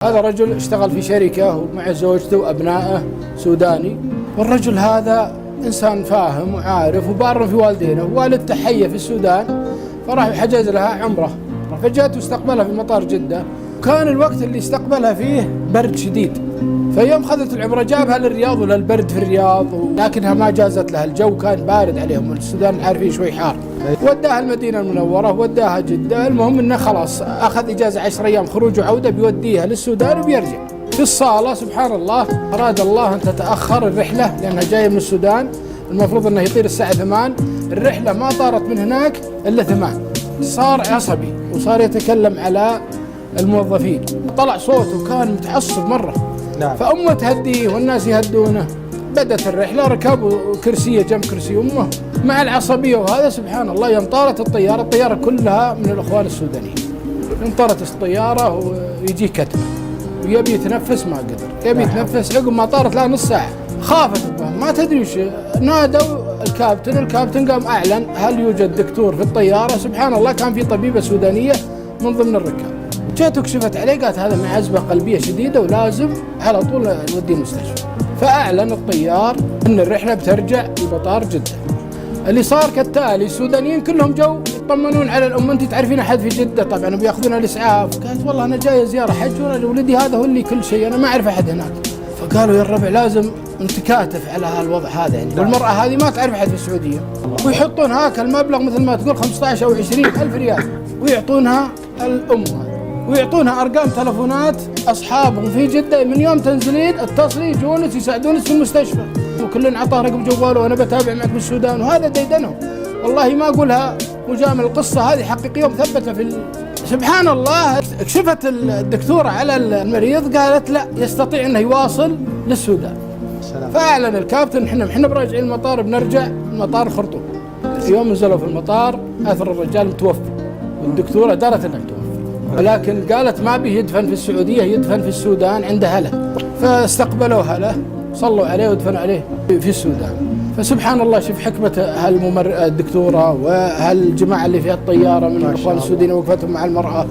هذا رجل اشتغل في شركة ومع زوجته وأبنائه سوداني، والرجل هذا إنسان فاهم وعارف وبار في والدينه، والدته حية في السودان فراح يحجز لها عمرة، فجاءت واستقبلها في مطار جدة. كان الوقت اللي استقبلها فيه برد شديد، فيوم خذت العمرة جابها للرياض وللبرد في الرياض، لكنها ما جازت لها، الجو كان بارد عليهم، السودان عارفين شوي حار. وداها المدينة المنورة، وداها جدة، المهم انه خلاص اخذ اجازة 10 ايام خروج وعودة، بيوديها للسودان وبيرجع. في الصالة سبحان الله اراد الله ان تتأخر الرحلة لانها جاية من السودان، المفروض انه يطير الساعة 8، الرحلة ما طارت من هناك الا 8. صار عصبي وصار يتكلم على الموظفين، طلع صوته كان متعصب مرة. نعم. فأمه تهديه والناس يهدونه، بدت الرحلة ركبوا كرسية جنب كرسي أمه مع العصبية، وهذا سبحان الله يوم طارت الطيارة كلها من الأخوان السودانيين. يوم طارت الطيارة ويجي كتمة ويبي يتنفس ما قدر، يبي يتنفس، عقب ما طارت لها نص ساعة خافت ما تدري وش، نادوا الكابتن قام أعلن هل يوجد دكتور في الطيارة. سبحان الله كان في طبيبة سودانية من ضمن الركاب، جات وكشفت عليه قالت هذا مع عزبة قلبية شديدة ولازم على طول نوديه المستشفى. فأعلن الطيار أن الرحلة بترجع لمطار جدة. اللي صار كالتالي، السودانيين كلهم جو يطمنون على الأم، أنت تعرفين أحد في جدة؟ طبعا بياخذونها الإسعاف. قالت والله أنا جاية زيارة حج وولدي هذا هو اللي كل شيء، أنا ما أعرف أحد هناك. فقالوا يا الربع لازم أنت كاتف على هالوضع هذا يعني، والمرأة هذه ما تعرف أحد في السعودية، ويحطون هاك المبلغ مثل ما تقول 15 أو 20 ألف ريال ويعطونها الأم، ويعطونها ارقام تلفونات اصحابهم في جده، من يوم تنزلين اتصلي يجونك يساعدونك في المستشفى، وكل عطاه رقم جواله وانا بتابع معك بالسودان، وهذا ديدنهم. والله ما اقولها مجامل، القصه هذه حقيقيه ومثبته في سبحان الله. كشفت الدكتوره على المريض قالت لا يستطيع انه يواصل للسودان. فاعلن الكابتن احنا براجعين المطار، بنرجع المطار الخرطوم. يوم نزلوا في المطار اثر الرجال متوفى، والدكتوره دارت انه متوفى، ولكن قالت ما به يدفن في السعودية، يدفن في السودان عند هله. فاستقبلوا هله، صلوا عليه ودفنوا عليه في السودان. فسبحان الله شوف حكمة الدكتورة وهالجماعة اللي في الطيارة من الإخوان السودانيين وقفتهم مع المرأة.